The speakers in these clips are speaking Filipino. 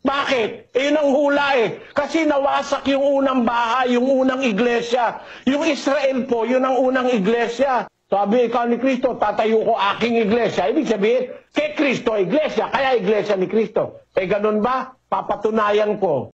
Bakit? Yun ang hula Kasi nawasak yung unang bahay, yung unang iglesia. Yung Israel po, yun ang unang iglesia. Sabi ikaw ni Kristo, tatayo ko aking iglesia. Ibig sabihin, kay Kristo iglesia, kaya iglesia ni Kristo. Ganun ba? Papatunayan ko.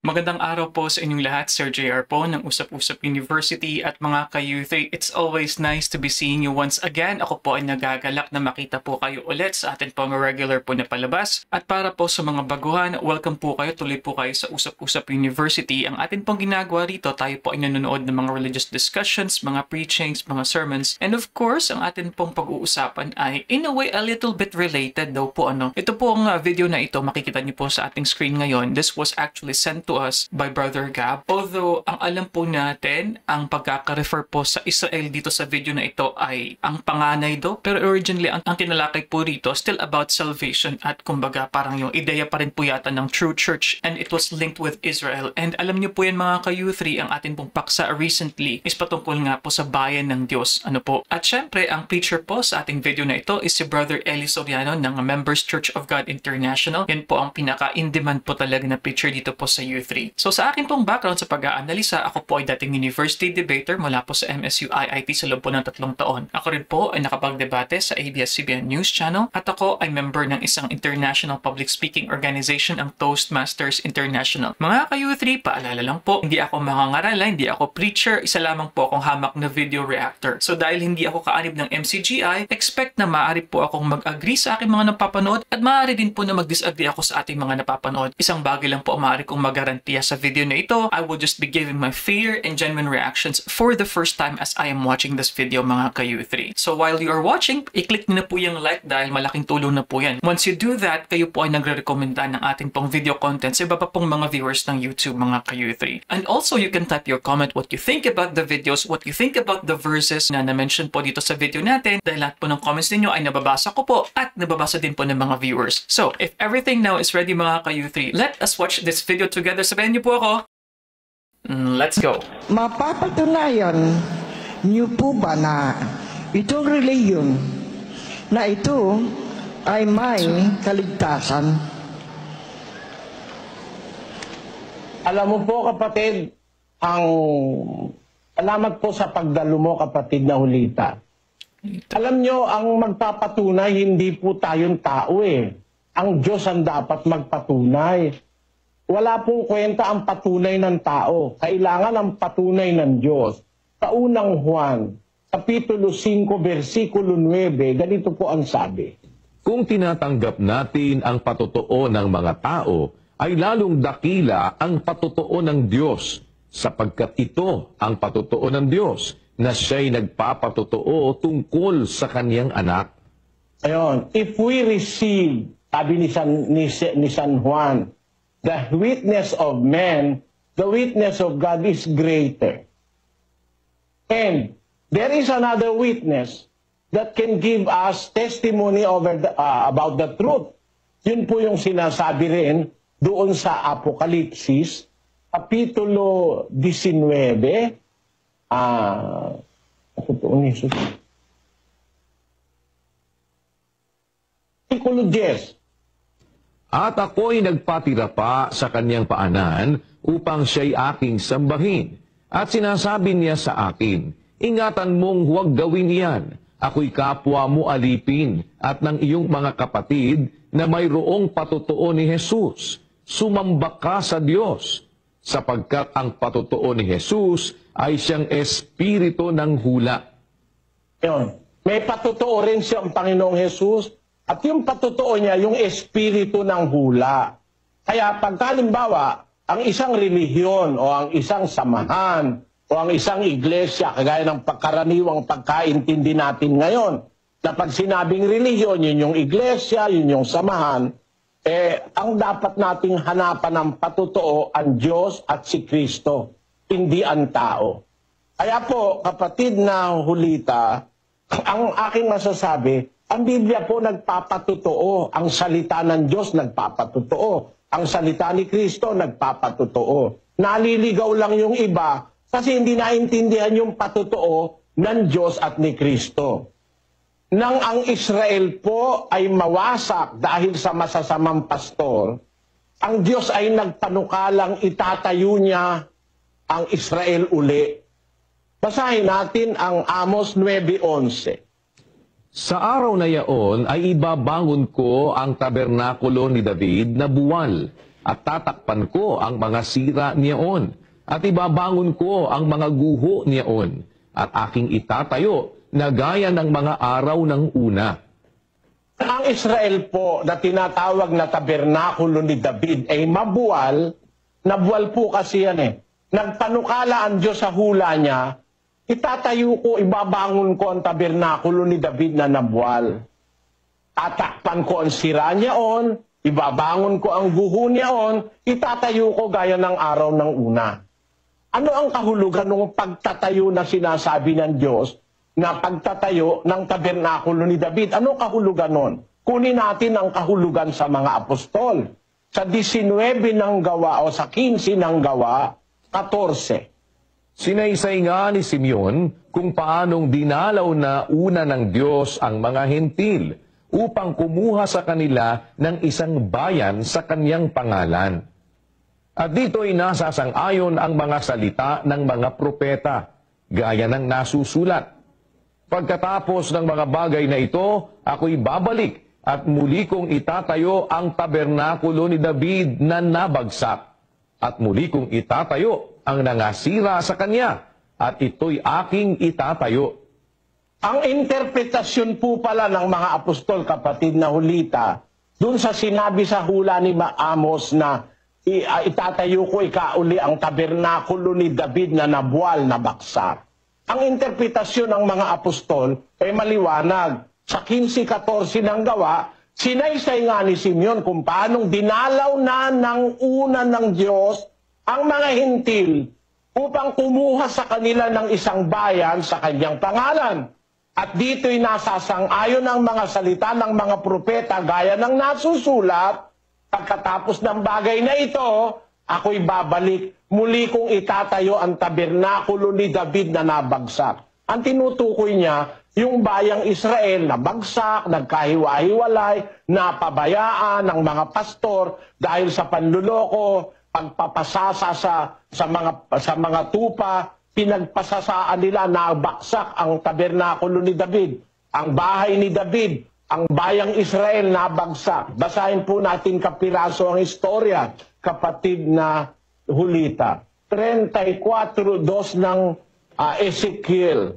Magandang araw po sa inyong lahat, Sir JR po ng Usap-Usap University at mga ka-youth. It's always nice to be seeing you once again. Ako po ay nagagalak na makita po kayo ulit sa atin pong regular po na palabas. At para po sa mga baguhan, welcome po kayo, tuloy po kayo sa Usap-Usap University. Ang atin pong ginagawa rito, tayo po ay nanonood ng mga religious discussions, mga preachings, mga sermons. And of course, ang atin pong pag-uusapan ay in a way a little bit related daw po. Ito po ang video na ito, makikita niyo po sa ating screen ngayon. This was actually sent to us by Brother Gab. Although, ang alam po natin, ang pagkaka-refer po sa Israel dito sa video na ito ay ang panganay do. Pero originally, ang tinalakay po rito still about salvation at kumbaga parang yung ideya pa rin po yata ng true church and it was linked with Israel. And alam niyo po yan mga ka-youth, ang atin pong paksa recently is patungkol nga po sa bayan ng Diyos. At syempre, ang preacher po sa ating video na ito is si Brother Eli Soriano ng Members Church of God International. Yan po ang pinaka-in-demand po talaga na preacher dito po sa U3. So sa akin pong background sa pag-aanalisa, ako po ay dating university debater mula po sa MSU IIT sa loob po ng 3 taon. Ako rin po ay nakapagdebate sa ABS-CBN News Channel at ako ay member ng isang international public speaking organization, ang Toastmasters International. Mga ka-U3, paalala lang po, hindi ako mangangarala, hindi ako preacher, isa lamang po akong hamak na video reactor. So dahil hindi ako kaanib ng MCGI, expect na maaari po akong mag-agree sa aking mga napapanood at maaari din po na mag-disagree ako sa ating mga napapanood. Isang bagay lang po maaari kong magarantiya sa video na ito, I will just be giving my fair and genuine reactions for the first time as I am watching this video mga ka-U3. So while you are watching, i-click nyo na po yung like dahil malaking tulong na po yan. Once you do that, kayo po ay nagre-recommenda ng ating pong video content sa iba pa pong mga viewers ng YouTube mga ka-U3. And also, you can type your comment what you think about the videos, what you think about the verses na na-mention po dito sa video natin dahil lahat po ng comments ninyo ay nababasa ko po at nababasa din po ng mga viewers. So, if everything now is ready mga ka-U3, let us watch this video together. Sabayan niyo po ako. Let's go. Mapapatunayan niyo po ba na itong reliyon na ito ay may kaligtasan? Alam mo po kapatid, salamat po sa pagdalo mo kapatid na Hulita. Alam nyo, ang magpapatunay, hindi po tayong tao Ang Diyos ang dapat magpatunay. Wala pong kwenta ang patunay ng tao. Kailangan ang patunay ng Diyos. Sa unang Juan, Kapitulo 5, versikulo 9, ganito po ang sabi. Kung tinatanggap natin ang patotoo ng mga tao, ay lalong dakila ang patotoo ng Diyos, sapagkat ito ang patotoo ng Diyos, na siya'y nagpapatotoo tungkol sa kaniyang anak. Ayon, if we receive, sabi ni San Juan, the witness of men, the witness of God is greater. And there is another witness that can give us testimony about the truth. Yun po yung sinasabi rin doon sa Apokalipsis, Kapitulo 19, Versikulo 10. At ako'y nagpatira pa sa kanyang paanan upang siya'y aking sambahin. At sinasabi niya sa akin, ingatan mong huwag gawin iyan. Ako'y kapwa mo alipin at ng iyong mga kapatid na mayroong patotoo ni Jesus. Sumamba ka sa Diyos, sapagkat ang patotoo ni Jesus ay siyang espiritu ng hula. Yun. May patotoo rin siyang Panginoong Jesus. At yung patotoo niya, yung espiritu ng hula. Kaya pagkalimbawa, ang isang relihiyon o ang isang samahan o ang isang iglesia, kagaya ng pagkaraniwang pagkaintindi natin ngayon, na pag sinabing relihiyon, yun yung iglesia, yun yung samahan, ang dapat nating hanapan ng patotoo ang Diyos at si Kristo, hindi ang tao. Kaya po, kapatid na Hulita, ang aking masasabi, ang Biblia po nagpapatotoo. Ang salita ng Diyos nagpapatotoo. Ang salita ni Kristo nagpapatotoo. Naliligaw lang yung iba kasi hindi naintindihan yung patotoo ng Diyos at ni Kristo. nang ang Israel po ay mawasak dahil sa masasamang pastor, ang Diyos ay nagpanukalang itatayo niya ang Israel uli. Basahin natin ang Amos 9:11. Sa araw na yaon ay ibabangon ko ang tabernakulo ni David na buwal at tatakpan ko ang mga sira niyaon at ibabangon ko ang mga guho niyaon at aking itatayo na gaya ng mga araw ng una. Ang Israel po na tinatawag na tabernakulo ni David ay mabuwal, nabuwal po kasi yan eh. Nagpanukala ang Diyos sa hula niya, itatayo ko, ibabangon ko ang tabernakulo ni David na nabuwal. Tatakpan ko ang sira niyaon, ibabangon ko ang guho niyaon, itatayo ko gaya ng araw ng una. Ano ang kahulugan ng pagtatayo na sinasabi ng Diyos na pagtatayo ng tabernakulo ni David? Ano kahulugan nun? Kunin natin ang kahulugan sa mga apostol. Sa 19 ng gawa o sa 15 ng gawa, 14. Sinaysay nga ni Simeon kung paanong dinalaw na una ng Diyos ang mga hentil upang kumuha sa kanila ng isang bayan sa kanyang pangalan. At dito'y nasasang-ayon ang mga salita ng mga propeta, gaya ng nasusulat. Pagkatapos ng mga bagay na ito, ako'y babalik at muli kong itatayo ang tabernakulo ni David na nabagsak. At muli kong itatayo ang nangasira sa kanya, at ito'y aking itatayo. Ang interpretasyon po pala ng mga apostol, kapatid na Hulita, dun sa sinabi sa hula ni Amos na itatayo ko ikauli ang tabernakulo ni David na nabuwal na baksak. Ang interpretasyon ng mga apostol ay maliwanag. Sa 15-14 ng gawa, sinaysay nga ni Simeon kung paanong dinalaw na ng una ng Diyos ang mga hintil upang kumuha sa kanila ng isang bayan sa kanyang pangalan. At dito'y nasasang-ayon ang mga salita ng mga propeta gaya ng nasusulat, pagkatapos ng bagay na ito, ako'y babalik, muli kong itatayo ang tabernakulo ni David na nabagsak. Ang tinutukoy niya, yung bayang Israel na bagsak, nagkahiwa-hiwalay, napabayaan ng mga pastor dahil sa panluloko, pagpapasasa sa mga tupa, pinagpasasaan nila na baksak ang tabernakulo ni David. Ang bahay ni David, ang bayang Israel na bagsak. Basahin po natin kapiraso ang istorya, kapatid na Hulita. 34:2 ng Ezekiel.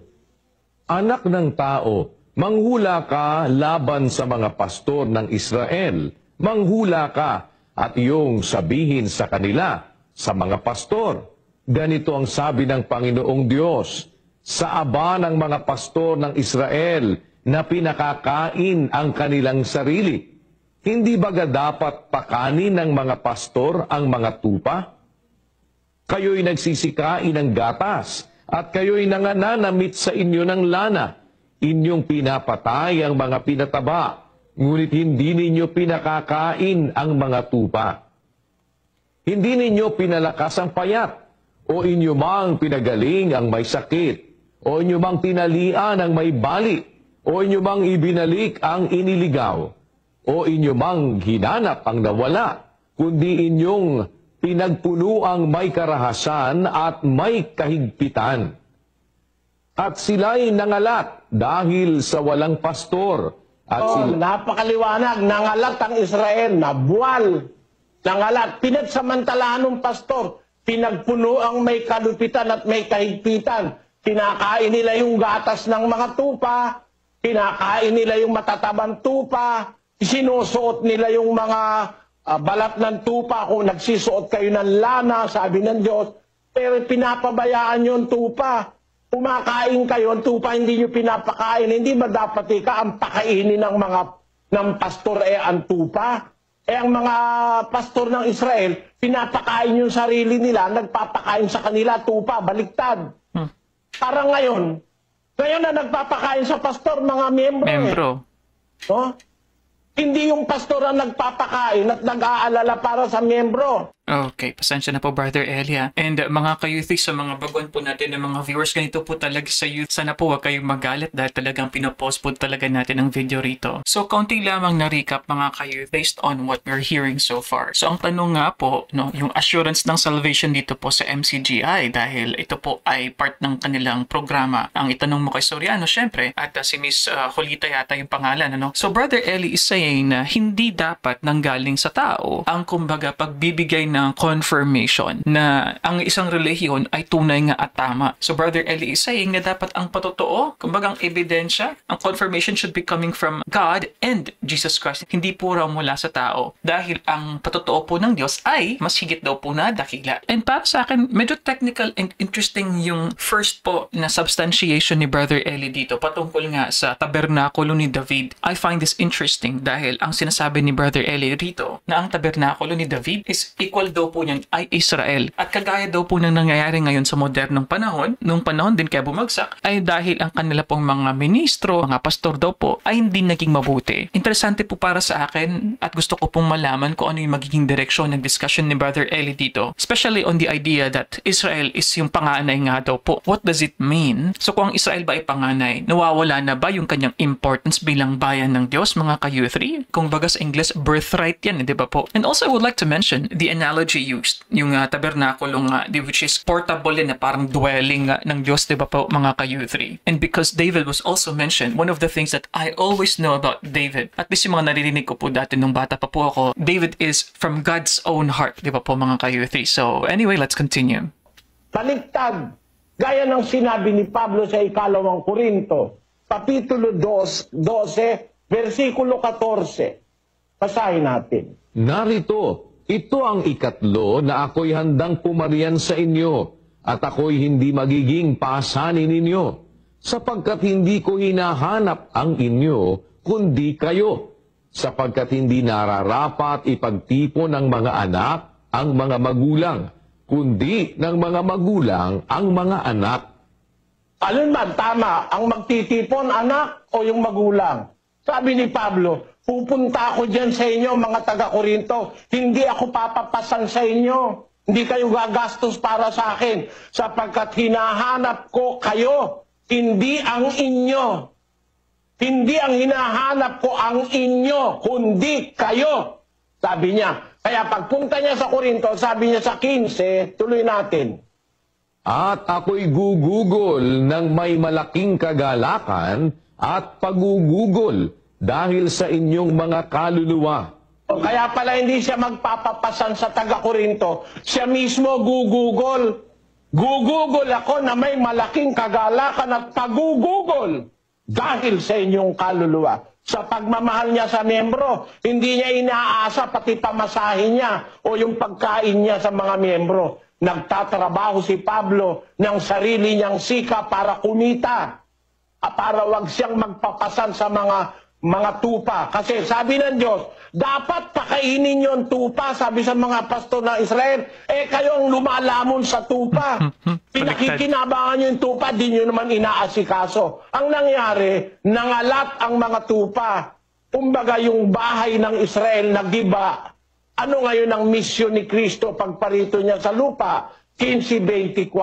Anak ng tao, manghula ka laban sa mga pastor ng Israel. Manghula ka at iyong sabihin sa kanila, sa mga pastor, ganito ang sabi ng Panginoong Diyos, sa aba ng mga pastor ng Israel na pinakakain ang kanilang sarili. Hindi baga dapat pakanin ng mga pastor ang mga tupa? Kayo'y nagsisikain ng gatas, at kayo'y nangananamit sa inyo ng lana. Inyong pinapatay ang mga pinataba, ngunit hindi ninyo pinakakain ang mga tupa. Hindi ninyo pinalakas ang payat, o inyo mang pinagaling ang may sakit, o inyo mang tinalian ang may bali, o inyo mang ibinalik ang iniligaw, o inyo mang hinanap ang nawala, kundi inyong pinagpuno ang may karahasan at may kahigpitan. At sila'y nangalat dahil sa walang pastor. At Napakaliwanag, nangalat ang Israel, nabuwal. Nangalat, pinagsamantalahan ng pastor, pinagpuno ang may kalupitan at may kahigpitan. Kinakain nila yung gatas ng mga tupa, kinakain nila yung matatabang tupa, sinusuot nila yung mga balat ng tupa. Kung nagsisuot kayo ng lana, sabi ng Diyos, pero pinapabayaan yung tupa. Kumakain kayo, ang tupa hindi nyo pinapakain. Hindi ba dapat ang pakainin ng pastor ang tupa? Ang mga pastor ng Israel, pinapakain yung sarili nila, nagpapakain sa kanila tupa, baliktad. Parang ngayon na nagpapakain sa pastor, mga miyembro. No? Hindi yung pastor ang nagpapakain at nag-aalala para sa miyembro. Okay, pasensya na po Brother Elia. And mga ka-youth, sa mga baguan po natin ng mga viewers, ganito po talaga sa youth. Sana po wag kayong magalit dahil talagang pinopost po talaga natin ang video rito. So, kaunti lamang na recap mga ka-youth based on what we're hearing so far. So, ang tanong nga po, no, yung assurance ng salvation dito po sa MCGI dahil ito po ay part ng kanilang programa. Ang itanong mo kay Soriano, syempre, at si Miss Julita yata yung pangalan, ano? So, Brother Eli is saying na hindi dapat nanggaling sa tao ang kumbaga pagbibigay ng confirmation na ang isang relihiyon ay tunay nga at tama. So Brother Eli is saying na dapat ang patotoo, kumbaga ang ebidensya, ang confirmation should be coming from God and Jesus Christ. Hindi po raw mula sa tao. Dahil ang patotoo po ng Diyos ay mas higit daw po na dakila. And para sa akin, medyo technical and interesting yung first po na substantiation ni Brother Eli dito patungkol nga sa tabernakulo ni David. I find this interesting dahil ang sinasabi ni Brother Eli rito na ang tabernakulo ni David is equal daw po niyan ay Israel. At kagaya daw po ng nangyayari ngayon sa modernong panahon, nung panahon din kaya bumagsak, ay dahil ang kanila pong mga ministro, mga pastor daw po, ay hindi naging mabuti. Interesante po para sa akin at gusto ko pong malaman kung ano yung magiging direksyon ng discussion ni Brother Eli dito. Especially on the idea that Israel is yung panganay nga daw po. What does it mean? So kung ang Israel ba ay panganay, nawawala na ba yung kanyang importance bilang bayan ng Diyos, mga ka-U3? Kung baga sa English, birthright yan, di ba po? And also I would like to mention the analogy used, yung tabernakulong which is portable na parang dwelling ng Diyos, di ba po mga ka-U3? And because David was also mentioned, one of the things that I always know about David, at least yung mga naririnig ko po dati nung bata pa po ako, David is from God's own heart, di ba po mga ka-U3? So anyway, let's continue. Baliktad, gaya ng sinabi ni Pablo sa ikalawang Korinto, Kapitulo 12, versikulo 14. Basahin natin. Narito, ito ang ikatlo na ako'y handang pumarian sa inyo at ako'y hindi magiging pasanin ninyo, sapagkat hindi ko hinahanap ang inyo, kundi kayo, sapagkat hindi nararapat ipagtipon ng mga anak ang mga magulang, kundi ng mga magulang ang mga anak. Alin man tama, ang magtitipon, anak o yung magulang? Sabi ni Pablo, pupunta ako dyan sa inyo, mga taga-Korinto. Hindi ako papapasan sa inyo. Hindi kayo gagastos para sa akin. Sapagkat hinahanap ko kayo, hindi ang inyo. Hindi ang hinahanap ko ang inyo, kundi kayo. Sabi niya. Kaya pagpunta niya sa Korinto, sabi niya sa 15, tuloy natin. At ako'y gugugol ng may malaking kagalakan at pagugugol dahil sa inyong mga kaluluwa. Kaya pala hindi siya magpapapasan sa taga-Korinto. Siya mismo gugugol. Gugugol ako na may malaking kagalakan at pagugugol dahil sa inyong kaluluwa. Sa pagmamahal niya sa miyembro, hindi niya inaasa pati pamasahin niya o yung pagkain niya sa mga miyembro. Nagtatrabaho si Pablo ng sarili niyang sika para kumita. Para wag siyang magpapasan sa mga tupa. Kasi sabi ng Diyos, dapat pakainin niyo ang tupa, sabi sa mga pastor ng Israel, kayo ang lumalamon sa tupa. Pinakikinabangan niyo yung tupa, di niyo naman inaasikaso. Ang nangyari, nangalat ang mga tupa. Kumbaga yung bahay ng Israel nagiba. Ano ngayon ang misyon ni Kristo pagparito niya sa lupa? 15:24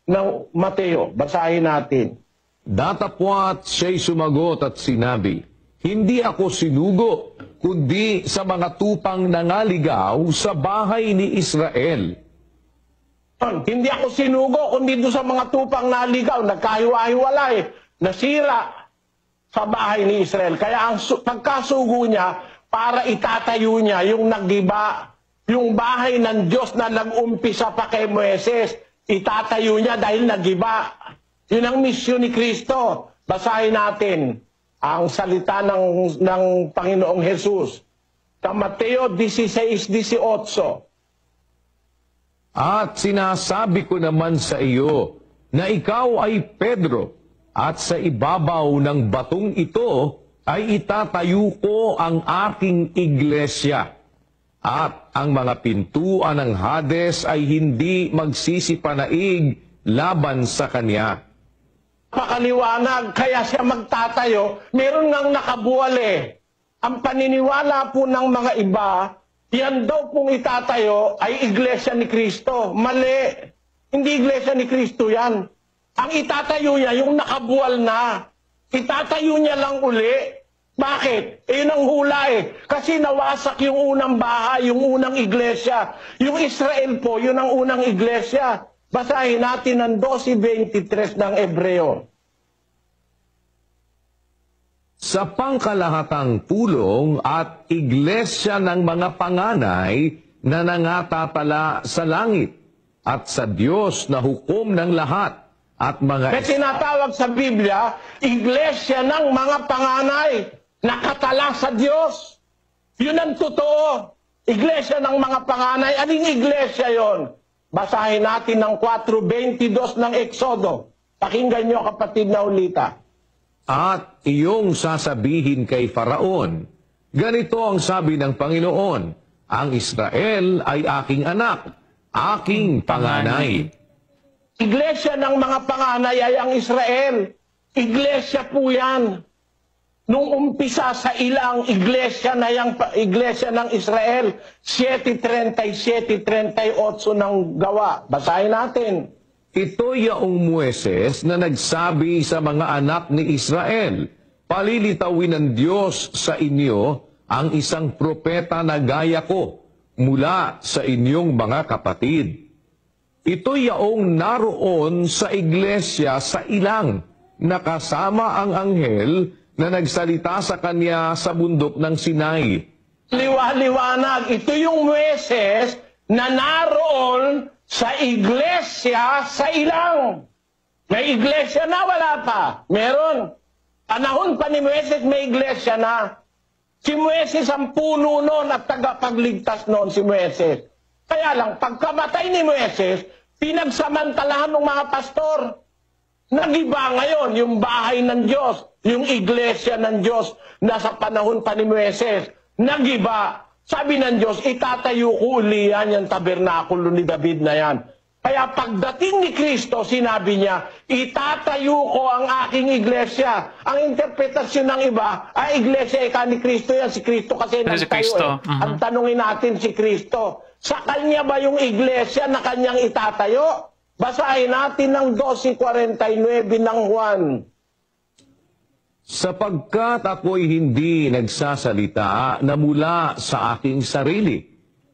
ng Mateo. Basahin natin. Datapwat siya'y sumagot at sinabi, hindi ako sinugo, kundi sa mga tupang nangaligaw sa bahay ni Israel. Hindi ako sinugo, kundi doon sa mga tupang naligaw, nagkahiwa-hiwalay, nasira sa bahay ni Israel. Kaya ang pagkasugo niya, para itatayo niya yung nagiba, yung bahay ng Diyos na nag-umpisa pa kay Moises, itatayo niya dahil nagiba. Yun ang misyon ni Kristo. Basahin natin ang salita ng Panginoong Jesus. Sa Mateo 16:18. At sinasabi ko naman sa iyo na ikaw ay Pedro, at sa ibabaw ng batong ito ay itatayo ko ang aking iglesia. At ang mga pintuan ng Hades ay hindi magsisipanaig laban sa kanya. Pakaliwanag, kaya siya magtatayo, meron ngang nakabuwal eh. Ang paniniwala po ng mga iba, yan daw pong itatayo ay iglesia ni Kristo. Mali. Hindi iglesia ni Kristo yan. Ang itatayo niya, yung nakabuwal na. Itatayo niya lang uli. Bakit? Yun ang hula Kasi nawasak yung unang bahay, yung unang iglesia. Yung Israel po, yun ang unang iglesia. Basahin natin ang 12:23 ng Hebreo. Sa pangkalahatang pulong at iglesia ng mga panganay na nangatatala sa langit at sa Diyos na hukom ng lahat at mga... May tinatawag sa Biblia, iglesia ng mga panganay. Nakatala sa Diyos. Yun ang totoo. Iglesia ng mga panganay. Aling iglesia yon? Basahin natin ng 4:22 ng Exodo. Pakinggan nyo, kapatid na ulita. At iyong sasabihin kay Faraon, ganito ang sabi ng Panginoon, ang Israel ay aking anak, aking panganay. Iglesia ng mga panganay ay ang Israel. Iglesia po yan. Nung umpisa sa ilang iglesia na yung iglesia ng Israel, 7:37-38 ng gawa. Basahin natin. Ito yaong Moises na nagsabi sa mga anak ni Israel, palilitawin ng Diyos sa inyo ang isang propeta na gaya ko mula sa inyong mga kapatid. Ito yaong naroon sa iglesia sa ilang, nakasama ang anghel na nagsalita sa kanya sa bundok ng Sinai. Liwanag, ito yung Moises na naroon sa iglesia sa ilang. May iglesia na, wala pa. Meron. Panahon pa ni Moises, may iglesia na. Si Moises ang puno noon at tagapagligtas noon si Moises. Kaya lang, pagkamatay ni Moises, pinagsamantalahan ng mga pastor. Nagiba ngayon yung bahay ng Diyos, yung iglesia ng Diyos na sa panahon pa ni Moises. Nagiba. Sabi ng Diyos, itatayo ko uli yan, yung tabernakulo ni David na yan. Kaya pagdating ni Kristo, sinabi niya, itatayo ko ang aking iglesia. Ang interpretasyon ng iba, ay iglesia ika ni Kristo yan. Si Kristo kasi nagtayo Ang tanungin natin si Kristo, sa kanya ba yung iglesia na kanyang itatayo? Basahin natin ng 12:49 ng Juan. Sapagkat ako'y hindi nagsasalita na mula sa aking sarili,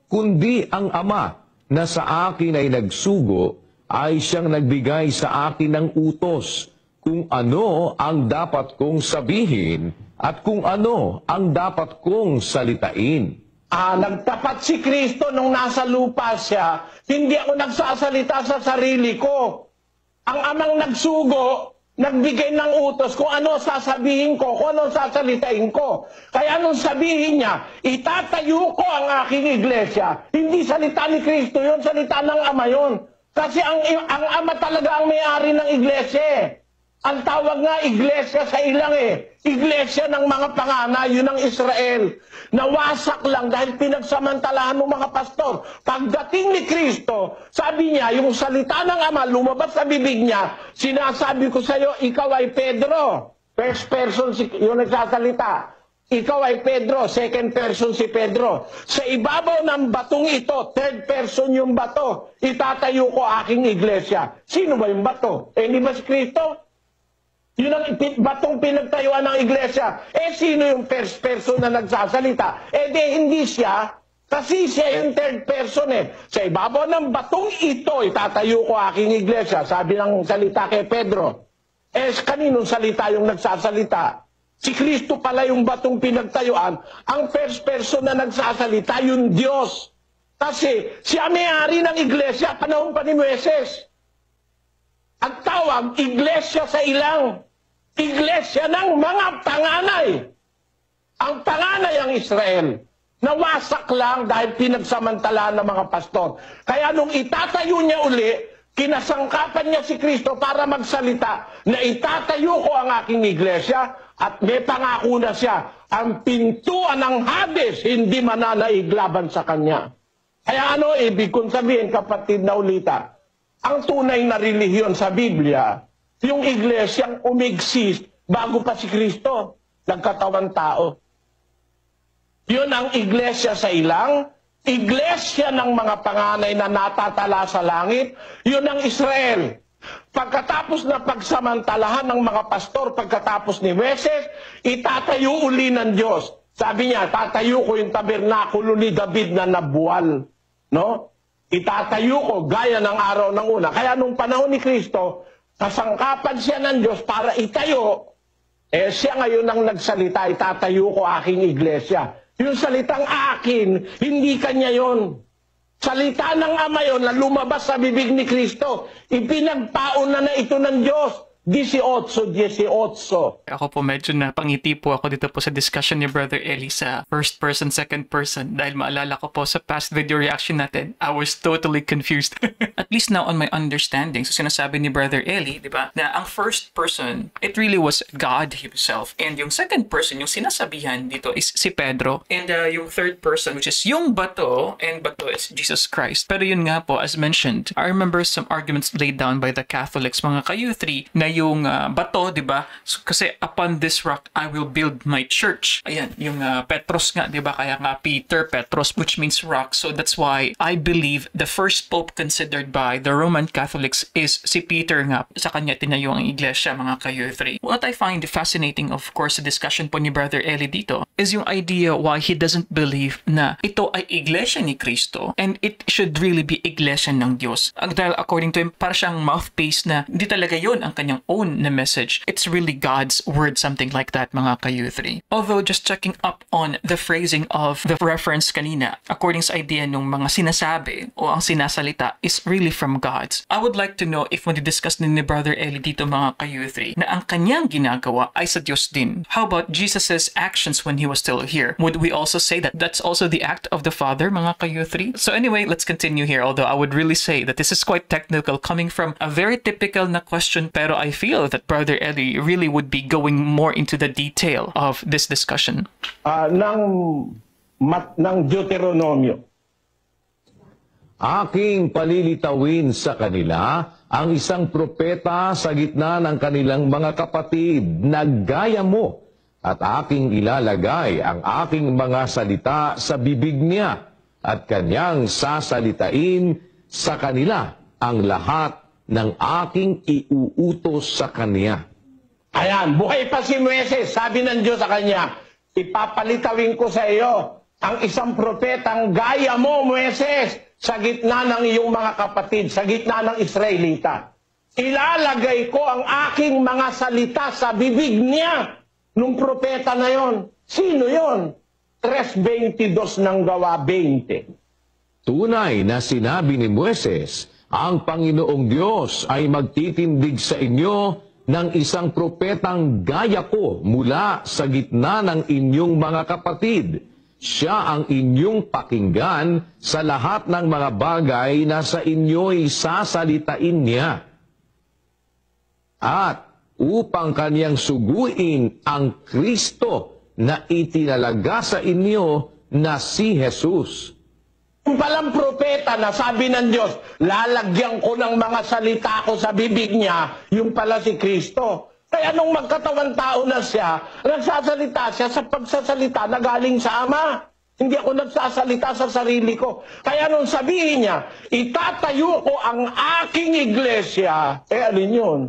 kundi ang Ama na sa akin ay nagsugo, ay siyang nagbigay sa akin ng utos kung ano ang dapat kong sabihin at kung ano ang dapat kong salitain. Nagtapat si Kristo nung nasa lupa siya, hindi ako nagsasalita sa sarili ko. Ang amang nagsugo, nagbigay ng utos kung ano sasabihin ko, kung ano sasalitain ko. Kaya nung sabihin niya, itatayo ko ang aking iglesia, hindi salita ni Kristo yun, salita ng Ama yun. Kasi ang Ama talaga ang may-ari ng iglesia. Ang tawag nga iglesia sa ilang iglesia ng mga panganay, yun ang Israel. Nawasak lang dahil pinagsamantalahan ng mga pastor. Pagdating ni Kristo, sabi niya, yung salita ng Ama lumabas sa bibig niya, sinasabi ko sa iyo, ikaw ay Pedro. First person yung nagsasalita. Ikaw ay Pedro, second person si Pedro. Sa ibabaw ng batong ito, third person yung bato. Itatayo ko aking iglesia. Sino ba yung bato? Hindi ba si Kristo? Yun ang batong pinagtayuan ng iglesia. Sino yung first person na nagsasalita? Hindi siya. Kasi siya yung third person Sa ibabaw ng batong ito, itatayo ko aking iglesia. Sabi ng salita kay Pedro. Kaninong salita yung nagsasalita? Si Kristo pala yung batong pinagtayuan. Ang first person na nagsasalita, yung Diyos. Kasi siya may-ari ng iglesia, panahon pa ni Moises. Ang tawag, iglesia sa ilang. Iglesia ng mga panganay. Ang panganay ang Israel. Nawasak lang dahil pinagsamantalaan ng mga pastor. Kaya nung itatayo niya uli, kinasangkapan niya si Kristo para magsalita na itatayo ko ang aking iglesia at may pangako na siya. Ang pintuan ng Hades hindi mananaig laban sa kanya. Kaya ano ibig kong sabihin, kapatid na ulita? Ang tunay na relihiyon sa Biblia, yung iglesyang umexist bago pa si Kristo, nagkatawang tao. Yun ang iglesia sa ilang, iglesia ng mga panganay na natatala sa langit, yun ang Israel. Pagkatapos na pagsamantalahan ng mga pastor, pagkatapos ni Moises, itatayo uli ng Diyos. Sabi niya, tatayo ko yung tabernakulo ni David na nabuwal. No? Itatayo ko gaya ng araw ng una. Kaya nung panahon ni Kristo, kasangkapan siya ng Diyos para itayo. Siya ngayon ang nagsalita, itatayo ko aking iglesia. Yung salitang akin, hindi kanya yon. Salita ng Ama yon na lumabas sa bibig ni Kristo. Ipinagpaon na ito ng Diyos. 18. Ako po medyo napangiti po ako dito po sa discussion ni Brother Eli sa first person, second person. Dahil maalala ko po sa past video reaction natin, I was totally confused. At least now on my understanding, so sinasabi ni Brother Eli, di ba, na ang first person, it really was God Himself. And yung second person, yung sinasabihan dito is si Pedro. And yung third person, which is yung bato, and bato is Jesus Christ. Pero yun nga po, as mentioned, I remember some arguments laid down by the Catholics, mga ka-U3, na yung bato, di ba? So, kasi upon this rock, I will build my church. Ayan, yung Petros nga, di ba? Kaya nga Peter, Petros, which means rock. So that's why I believe the first pope considered by the Roman Catholics is si Peter nga. Sa kanya tinayo ang iglesia, mga ka-U3. What I find fascinating, of course, sa discussion po ni Brother Eli dito, is yung idea why he doesn't believe na ito ay iglesia ni Kristo and it should really be iglesia ng Diyos. Dahil according to him, para siyang mouthpiece na hindi talaga yun ang kanyang own na message. It's really God's word, something like that, mga ka-U3. Although, just checking up on the phrasing of the reference kanina, according sa idea ng mga sinasabi o ang sinasalita is really from God's. I would like to know if when discuss ni Brother Eli dito, mga ka-U3, na ang kanyang ginagawa ay sa Diyos din. How about Jesus's actions when He was still here? Would we also say that that's also the act of the Father, mga ka-U3? So anyway, let's continue here. Although I would really say that this is quite technical, coming from a very typical na question, pero I feel that Brother Eli really would be going more into the detail of this discussion. Ng Deuteronomio. Aking palilitawin sa kanila ang isang propeta sa gitna ng kanilang mga kapatid na gaya mo, at aking ilalagay ang aking mga salita sa bibig niya at kanyang sasalitain sa kanila ang lahat ng aking iuutos sa kanya. Ayan, buhay pa si Moises. Sabi ng Diyos sa kanya, ipapalitawin ko sa iyo ang isang propetang gaya mo, Moises, sa gitna ng iyong mga kapatid, sa gitna ng Israelita. Ilalagay ko ang aking mga salita sa bibig niya nung propeta na yon. Sino yon? 3:22 ng Gawa 20. Tunay na sinabi ni Moises, ang Panginoong Diyos ay magtitindig sa inyo ng isang propetang gaya ko mula sa gitna ng inyong mga kapatid. Siya ang inyong pakinggan sa lahat ng mga bagay na sa inyo'y sasalitain niya. At upang kanyang suguin ang Kristo na itinalaga sa inyo na si Jesus. Yung palang propeta na sabi ng Diyos, lalagyan ko ng mga salita ko sa bibig niya, yung pala si Kristo. Kaya nung magkatawan tao na siya, nagsasalita siya sa pagsasalita na galing sa Ama. Hindi ako nagsasalita sa sarili ko. Kaya nung sabihin niya, itatayo ko ang aking iglesia, alin yun?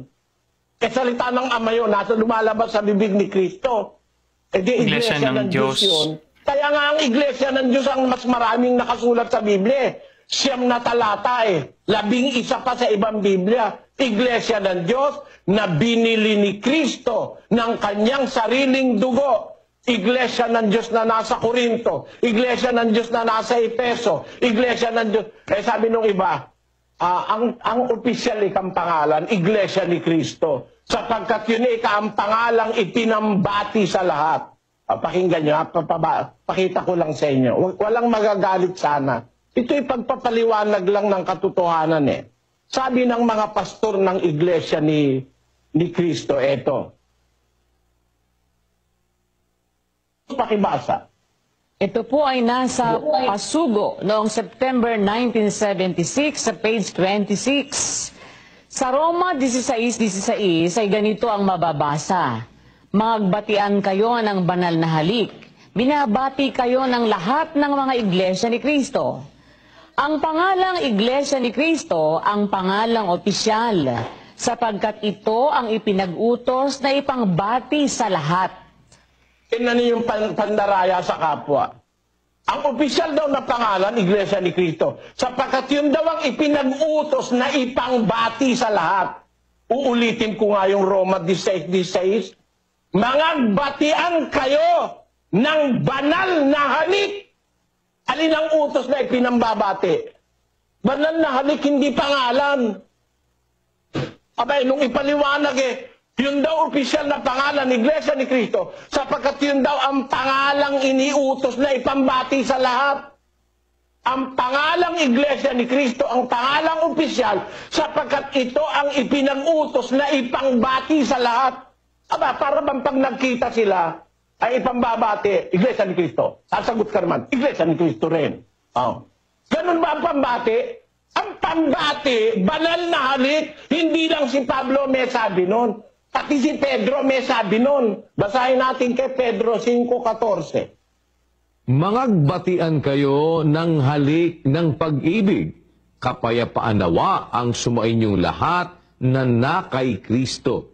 Salita ng Ama yun, nasa lumalabas sa bibig ni Kristo. Di iglesia ng Diyos yun. Kaya nga ang iglesia ng Diyos ang mas maraming nakasulat sa Biblia. 9 na talata 11 pa sa ibang Biblia. Iglesia ng Diyos na binili ni Kristo ng kanyang sariling dugo. Iglesia ng Diyos na nasa Corinto. Iglesia ng Diyos na nasa Efeso. Iglesia ng Diyos. Sabi nung iba, ang opisyal ikang pangalan, Iglesia ni Kristo. Sapagkat yun ang pangalang ipinambati sa lahat. Pakinggan nyo, pakita ko lang sa inyo. Walang magagalit sana. Ito'y pagpapaliwanag lang ng katotohanan Sabi ng mga pastor ng iglesia ni Kristo, eto. Pakibasa. Ito po ay nasa Pasugo noong September 1976 sa page 26. Sa Roma 16:16 ay ganito ang mababasa. Magbatian kayo ng banal na halik. binabati kayo ng lahat ng mga iglesia ni Kristo. Ang pangalang Iglesia ni Kristo ang pangalang opisyal, sapagkat ito ang ipinag-utos na ipangbati sa lahat. Tingnan niyo yung pandaraya sa kapwa. Ang opisyal daw na pangalan, Iglesia ni Cristo, sapagkat yun daw ang ipinag-utos na ipangbati sa lahat. Uulitin ko nga yung Roma 16:16. Mangagbatian kayo ng banal na halik. Alin ang utos na ipinambabati? Banal na halik, hindi pangalan. Abay, nung ipaliwanag yun daw opisyal na pangalan, Iglesia ni Cristo, sapagkat yun daw ang pangalang iniutos na ipambati sa lahat. Ang pangalang Iglesia ni Cristo, ang pangalang opisyal, sapagkat ito ang ipinag-utos na ipangbati sa lahat. Aba, para bang pag nagkita sila, ay ipambabati, Iglesia ni Cristo. Sasagot ka naman, Iglesia ni Cristo rin. Oh. Ganun ba ang pambati? Ang pambati, banal na halik, hindi lang si Pablo may sabi nun. Pati si Pedro may sabi nun. Basahin natin kay Pedro 5:14. Mangagbatian kayo ng halik ng pag-ibig, kapayapaan nawa ang sumainyong lahat na kay Kristo.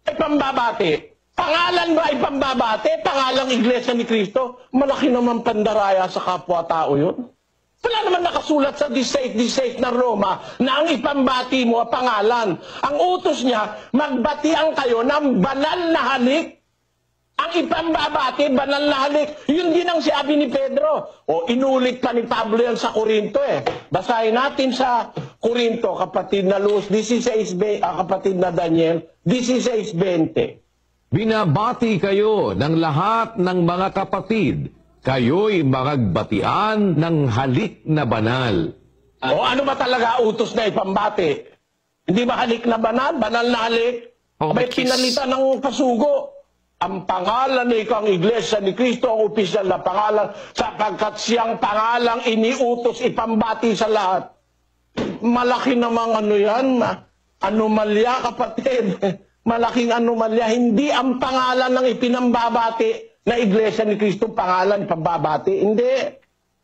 Pambabati. Pangalan ba ay pambabati? Pangalang Iglesia ni Cristo? Malaki naman pandaraya sa kapwa-tao yun. Wala naman nakasulat sa 16:16 na Roma na ang ipambati mo ang pangalan. Ang utos niya, magbatian kayo ng banal na halik. Ang ipambabati, banal na halik. Yun din ang sabi ni Pedro. O inulit pa ni Pablo yan sa Korinto Basahin natin sa Korinto, kapatid na Luz, kapatid na Daniel, 16:20. Binabati kayo ng lahat ng mga kapatid, kayo'y magagbatian ng halik na banal. O ano ba talaga utos na ipambati? Hindi ba halik na banal? Banal na halik? Oh, May but kiss. pinalitan ng pasugo. Ang pangalan ni ikang Iglesia ni Cristo ang opisyal na pangalan sapagkat siyang pangalang iniutos ipambati sa lahat. Malaki namang ano yan, anomalya kapatid. Malaking anomalya. Hindi ang pangalan ng ipinambabati na Iglesia ni Cristo pangalan ipambabati. Hindi.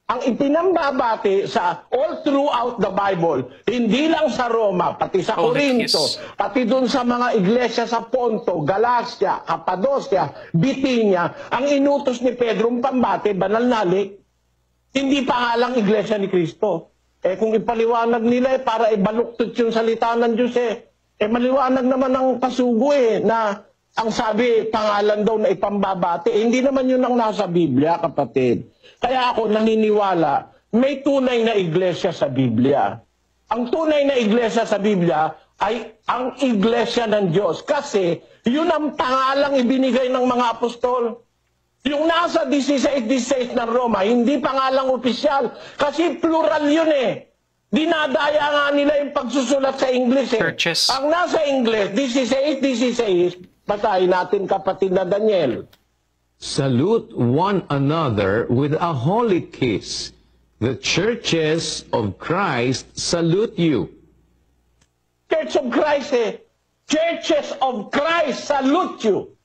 Ang ipinambabati sa all throughout the Bible, hindi lang sa Roma, pati sa Corinto, pati doon sa mga iglesia sa Ponto, Galacia, Cappadocia, Bithynia, ang inutos ni Pedro ang pambati, banal na halik, hindi pangalang Iglesia ni Cristo. Kung ipaliwanag nila para ibaluktot yung salita ng Diyos maliwanag naman ang pasugo na ang sabi, pangalan daw na ipambabati. Hindi naman yun ang nasa Biblia, kapatid. Kaya ako naniniwala, may tunay na iglesia sa Biblia. Ang tunay na iglesia sa Biblia ay ang iglesia ng Diyos. Kasi yun ang pangalang ibinigay ng mga apostol. Yung nasa 16:16 ng Roma, hindi pangalang opisyal. Kasi plural yun Dinadaya nga nila yung pagsusulat sa English Churches. Ang nasa English, 16:16, batayin natin kapatid na Daniel. Salute one another with a holy kiss. The churches of Christ salute you. Church of Christ Churches of Christ salute you.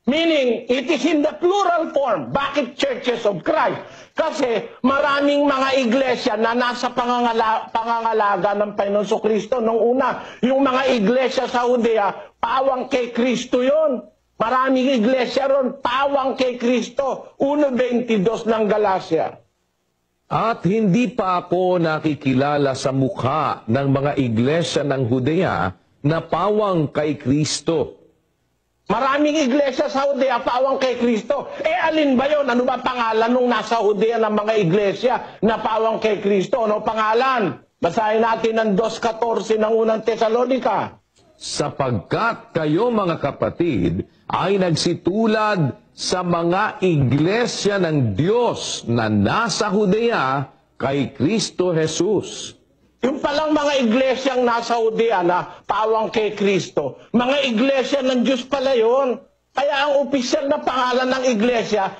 Meaning, it is in the plural form. Bakit churches of Christ? Kasi maraming mga iglesia na nasa pangangalaga ng Panginoon Kristo nung una. Yung mga iglesia sa Judea, pawang kay Kristo yon. Maraming iglesia ron, pawang kay Kristo. 1:22 ng Galacia. At hindi pa ako nakikilala sa mukha ng mga iglesia ng Judea na pawang kay Kristo. Maraming iglesia sa Judea, pawang kay Kristo. Alin ba yon? Ano ba pangalan nung nasa Judea ng mga iglesia na pawang kay Kristo? Ano pangalan? Basahin natin ang 2:14 ng unang Tesalonica. Sapagkat kayo mga kapatid ay nagsitulad sa mga iglesia ng Diyos na nasa Judea kay Kristo Jesus. Yung palang mga iglesyang nasa Judea na pawang kay Kristo, mga iglesia ng Diyos pala yun. Kaya ang opisyal na pangalan ng iglesia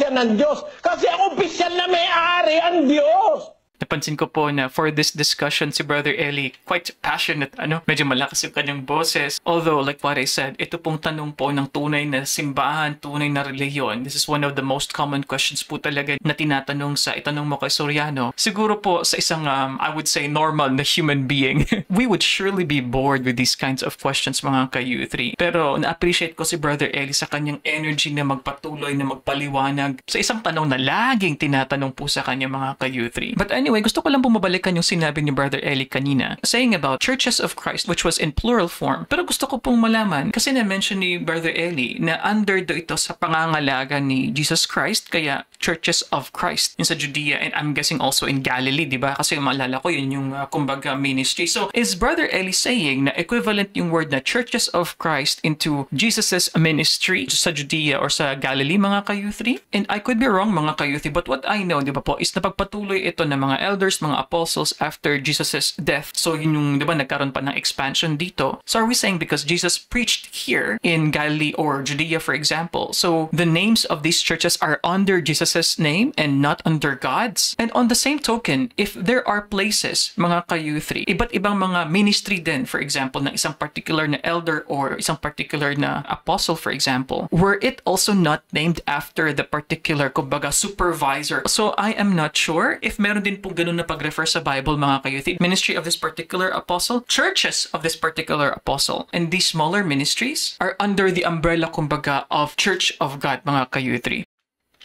ng Diyos. Kasi ang opisyal na may-ari ang Diyos. Napansin ko po na for this discussion, si Brother Eli, quite passionate, medyo malakas yung kanyang boses. Although, like what I said, ito pong tanong po ng tunay na simbahan, tunay na reliyon. This is one of the most common questions po talaga na tinatanong sa itanong mo kay Soriano. Siguro po sa isang, I would say, normal na human being, we would surely be bored with these kinds of questions, mga ka-U3. Pero na-appreciate ko si Brother Eli sa kanyang energy na magpatuloy, na magpaliwanag sa isang tanong na laging tinatanong po sa kanya, mga ka-U3. But anyway, gusto ko lang bumabalikan yung sinabi ni Brother Eli kanina, saying about churches of Christ, which was in plural form. Pero gusto ko pong malaman, kasi na-mention ni Brother Eli na under do ito sa pangangalaga ni Jesus Christ, kaya churches of Christ in sa Judea, and I'm guessing also in Galilee, di ba? Kasi maalala ko yun yung kumbaga ministry. So, is Brother Eli saying na equivalent yung word na churches of Christ into Jesus's ministry sa Judea or sa Galilee, mga ka-U3? And I could be wrong, mga ka-U3, but what I know, di ba po, is napagpatuloy ito ng mga elders, mga apostles after Jesus's death. So, yun yung, di ba, nagkaroon pa ng expansion dito. So, are we saying because Jesus preached here in Galilee or Judea, for example, so the names of these churches are under Jesus's name and not under God's? And on the same token, if there are places, mga ka-U3, iba't ibang mga ministry din, for example, ng isang particular na elder or isang particular na apostle, for example, were it also not named after the particular, kumbaga, supervisor? So, I am not sure if meron din po ganun na pag-refer sa Bible, mga ka-U3. Ministry of this particular apostle, churches of this particular apostle, and these smaller ministries are under the umbrella, kumbaga, of Church of God, mga ka-U3.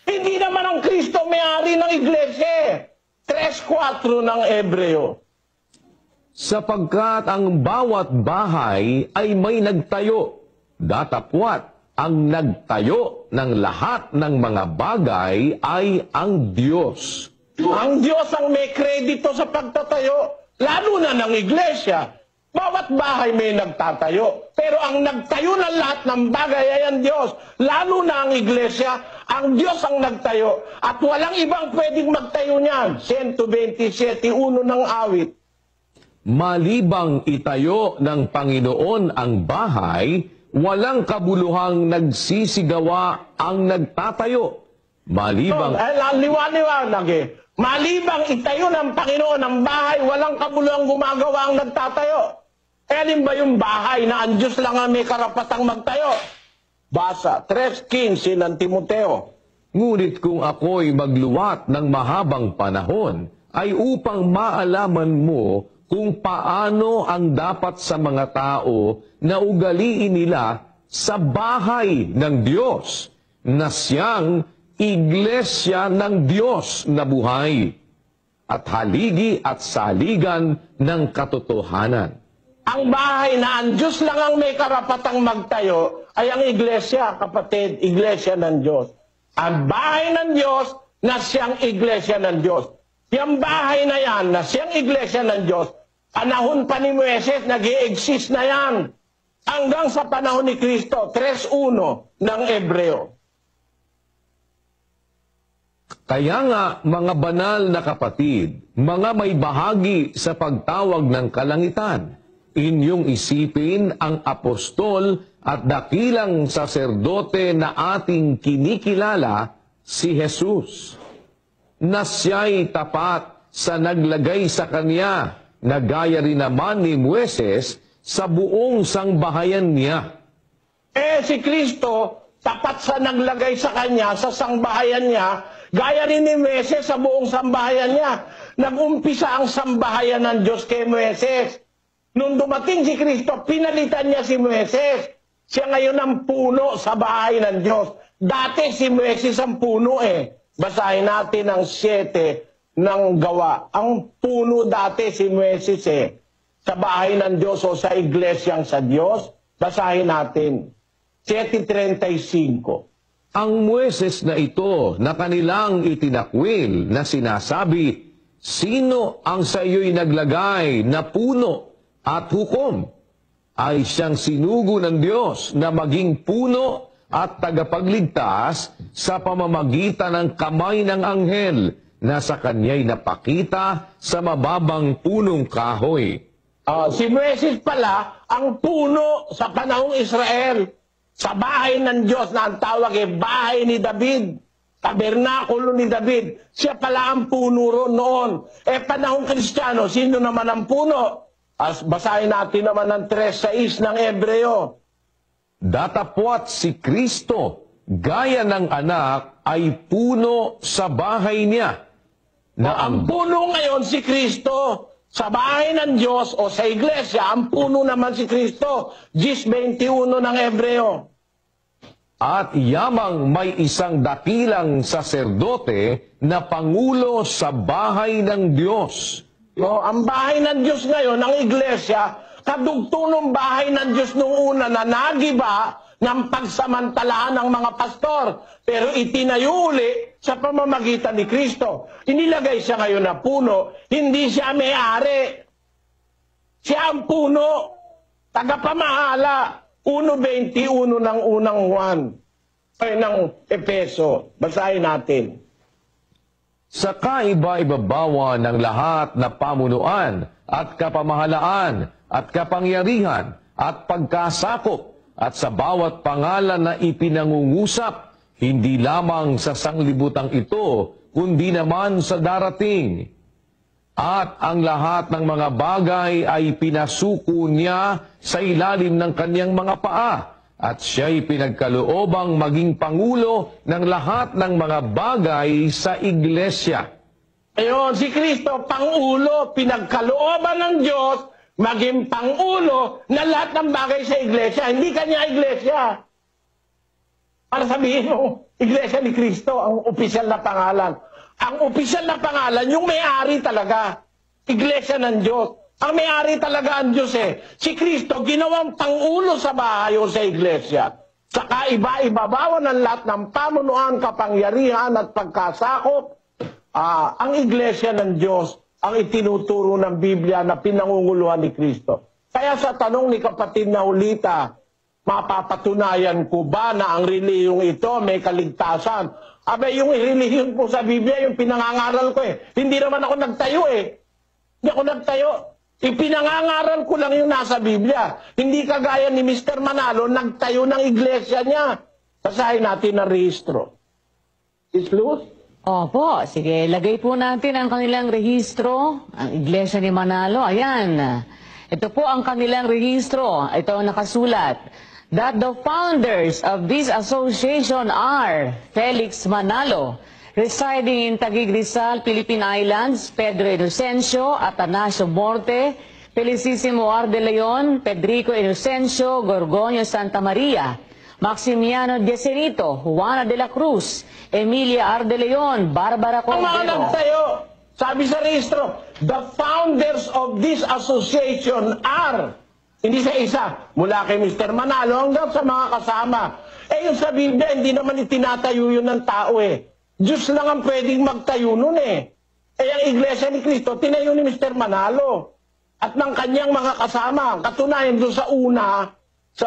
Hindi naman ang Kristo may-ari ng iglesia. 3:4 ng Hebreo. Sapagkat ang bawat bahay ay may nagtayo, datapwat ang nagtayo ng lahat ng mga bagay ay ang Diyos. Ang Diyos ang may kredito sa pagtatayo, lalo na ng iglesia. Bawat bahay may nagtatayo. Pero ang nagtayo ng lahat ng bagay ay ang Diyos. Lalo na ang iglesia, ang Diyos ang nagtayo. At walang ibang pwedeng magtayo niyan. 127:1 ng awit. Malibang itayo ng Panginoon ang bahay, walang kabuluhang nagsisigawa ang nagtatayo. Malibang... Liwanag eh. Malibang itayo ng Panginoon ang bahay, walang kabuluhang gumagawa ang nagtatayo. Alin ba yung bahay na ang Diyos lang ang may karapatang magtayo? Basa, 3:15 ng Timoteo. Ngunit kung ako'y magluwat ng mahabang panahon, ay upang maalaman mo kung paano ang dapat sa mga tao na ugaliin nila sa bahay ng Diyos, na siyang iglesia ng Diyos na buhay, at haligi at saligan ng katotohanan. Ang bahay na ang Diyos lang ang may karapatang magtayo ay ang iglesia, kapatid, iglesia ng Diyos. Ang bahay ng Diyos na siyang iglesia ng Diyos. Yung bahay na yan na siyang iglesia ng Diyos, panahon pa ni Moises, nag-i-exist na yan. Hanggang sa panahon ni Kristo, 3:1 ng Hebreo. Kaya nga, mga banal na kapatid, mga may bahagi sa pagtawag ng kalangitan, inyong isipin ang apostol at dakilang saserdote na ating kinikilala, si Jesus, na siya'y tapat sa naglagay sa kanya, na gaya rin naman ni Moises sa buong sangbahayan niya. Si Kristo, tapat sa naglagay sa kanya, sa sangbahayan niya, gaya rin ni Moises sa buong sambahayan niya. Nag-umpisa ang sambahayan ng Diyos kay Moises. Nung dumating si Kristo, pinalitan niya si Moises. Siya ngayon ang puno sa bahay ng Diyos. Dati si Moises ang puno eh. Basahin natin ang 7 ng Gawa. Ang puno dati si Moises eh. Sa bahay ng Diyos o sa iglesyang sa Diyos. Basahin natin. 7:35. Ang Moises na ito na kanilang itinakwil na sinasabi, sino ang sa iyo'y naglagay na puno at hukom? Ay siyang sinugo ng Diyos na maging puno at tagapagligtas sa pamamagitan ng kamay ng anghel na sa kanya'y napakita sa mababang punong kahoy. Si Moises pala ang puno sa panahong Israel. Sa bahay ng Diyos na ang tawag ay bahay ni David. tabernakulo ni David. Siya pala ang puno ron noon. Panahong Kristiyano, sino naman ang puno? Basahin natin naman ang 3:6 ng Hebreo. Datapwat si Kristo, gaya ng anak, ay puno sa bahay niya. Na Ang puno ngayon si Kristo. Sa bahay ng Diyos o sa iglesia, ang puno naman si Kristo. 10:21 ng Hebreo. At yamang may isang dakilang saserdote na pangulo sa bahay ng Diyos. No, ang bahay ng Diyos ngayon, ang iglesia, kadugtong ng bahay ng Diyos noong una na nagiba ng pagsamantalaan ng mga pastor. Pero itinayo uli sa pamamagitan ni Kristo. Inilagay siya ngayon na puno, hindi siya may-ari. Siya ang puno, tagapamahala. 1:21 ng unang Juan, ay ng Epeso. Basahin natin. Sa kaiba-ibabawa ng lahat na pamunuan at kapamahalaan at kapangyarihan at pagkasakop at sa bawat pangalan na ipinangungusap, hindi lamang sa sanglibutang ito, kundi naman sa darating. At ang lahat ng mga bagay ay pinasuko niya sa ilalim ng kanyang mga paa, at siya'y pinagkaloobang maging pangulo ng lahat ng mga bagay sa iglesia. Ayun, si Kristo, pangulo, pinagkalooban ng Diyos, maging pangulo na lahat ng bagay sa iglesia. Hindi kanya iglesia. Para sabihin mo, iglesia ni Kristo, ang opisyal na pangalan. Ang opisyal na pangalan, yung may-ari talaga. Iglesia ng Diyos. Ang may-ari talaga ang Diyos eh. Si Kristo, ginawang pangulo sa bahay o sa iglesia. Sa kaiba-ibabawan ng lahat ng pamunuan, kapangyarihan at pagkasakop, ang iglesia ng Diyos ang itinuturo ng Biblia na pinangunguluhan ni Kristo. Kaya sa tanong ni kapatid na Ulita, mapapatunayan ko ba na ang relihiyong ito may kaligtasan? Abay, yung relihiyon po sa Biblia, yung pinangangaral ko eh. Hindi naman ako nagtayo eh. Hindi ako nagtayo. Ipinangangaral ko lang yung nasa Biblia. Hindi kagaya ni Mr. Manalo, nagtayo ng iglesia niya. Basahin natin ang rehistro. Is Luz? Opo, sige, lagay po natin ang kanilang rehistro, ang iglesia ni Manalo. Ayan, ito po ang kanilang rehistro. Ito ang nakasulat. That the founders of this association are Felix Manalo, residing in Taguig Rizal, Philippine Islands, Pedro Inocencio, Atanasio Morte, Felicissimo R. De Leon, Pedrico Inocencio, Gorgonio Santa Maria, Maximiano Decenito, Juana de la Cruz, Emilia R. De Leon, Barbara Ang mga Cordero. nagtayo, sabi sa rehistro, the founders of this association are, hindi sa isa, mula kay Mr. Manalo hanggang sa mga kasama. Yung sa Biblia, hindi naman itinatayo yun ng tao eh. Diyos lang ang pwedeng magtayo nun eh. Ang Iglesia ni Cristo, tinayo ni Mr. Manalo. At ng kanyang mga kasama. Katunayan doon sa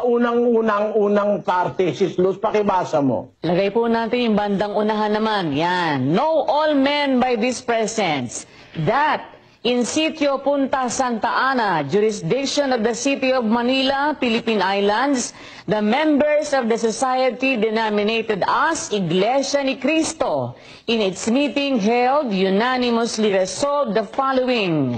unang parte. Sis Luz, pakibasa mo. Lagay po natin yung bandang unahan naman. Yan. Know all men by this presence, that in sitio Punta Santa Ana, jurisdiction of the city of Manila, Philippine Islands, the members of the society denominated as Iglesia ni Cristo, in its meeting held, unanimously resolved the following: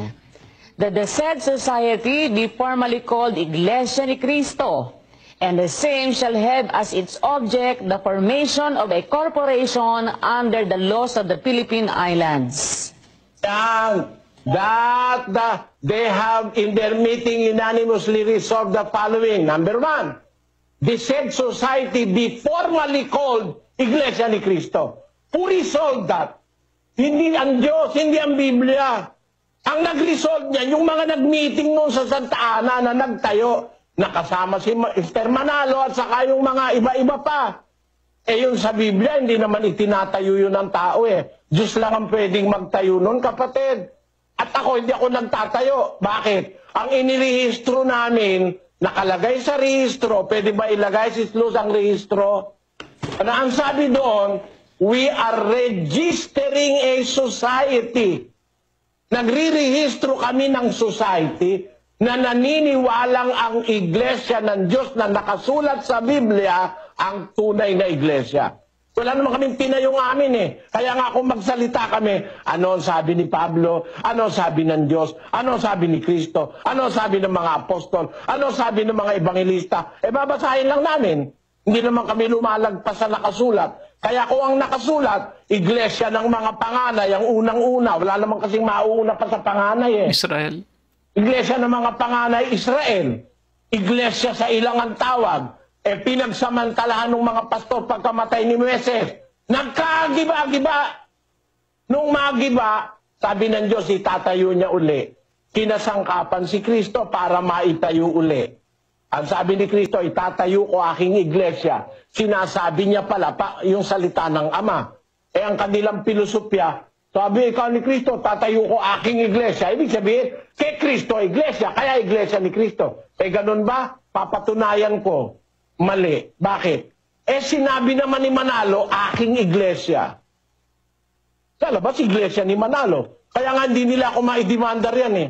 that the said society be formally called Iglesia ni Cristo, and the same shall have as its object the formation of a corporation under the laws of the Philippine Islands. Yan. That they have in their meeting unanimously resolved the following. Number 1, the said society be formally called Iglesia ni Cristo. Who resolved that? Hindi ang Diyos, hindi ang Biblia. Ang nag-resolve niya, yung mga nag-meeting noon sa Santa Ana na nagtayo, nakasama si Mr. Manalo at saka yung mga iba-iba pa. Yung sa Biblia, hindi naman itinatayo yun ng tao eh. Diyos lang ang pwedeng magtayo noon, kapatid. At ako, hindi ako nagtatayo. Bakit? Ang inirehistro namin, nakalagay sa rehistro, pwede ba ilagay si Luz ang rehistro? Na ang sabi doon, we are registering a society. Nagre-rehistro kami ng society na naniniwalang ang iglesia ng Diyos na nakasulat sa Biblia ang tunay na iglesia. Wala naman kaming tinayong amin eh. Kaya nga kung magsalita kami, ano ang sabi ni Pablo, ano ang sabi ng Diyos, ano ang sabi ni Kristo, ano ang sabi ng mga apostol, ano ang sabi ng mga ebangelista, babasahin lang namin. Hindi naman kami lumalagpas sa nakasulat. Kaya kung ang nakasulat, iglesia ng mga panganay, ang unang-una, wala naman kasing mauuna pa sa panganay eh. Israel. Iglesia ng mga panganay, Israel. Iglesia sa ilang ang tawag. Pinagsamantalahan ng mga pastor pagkamatay ni Moises. Nagkagiba-giba. Nung magiba, sabi ng Diyos, itatayo niya uli. Kinasangkapan si Kristo para maitayo uli. Ang sabi ni Kristo, itatayo ko aking iglesia. Sinasabi niya pala yung salita ng Ama. Ang kanilang pilosopya, sabi ikaw ni Kristo, tatayo ko aking iglesia. Ibig sabihin, kay Kristo iglesia, kaya iglesia ni Kristo. Ganun ba? Papatunayan ko. Mali. Bakit? Sinabi naman ni Manalo, aking iglesia. Sa labas, iglesia ni Manalo. Kaya nga hindi nila ako maidemandar yan eh.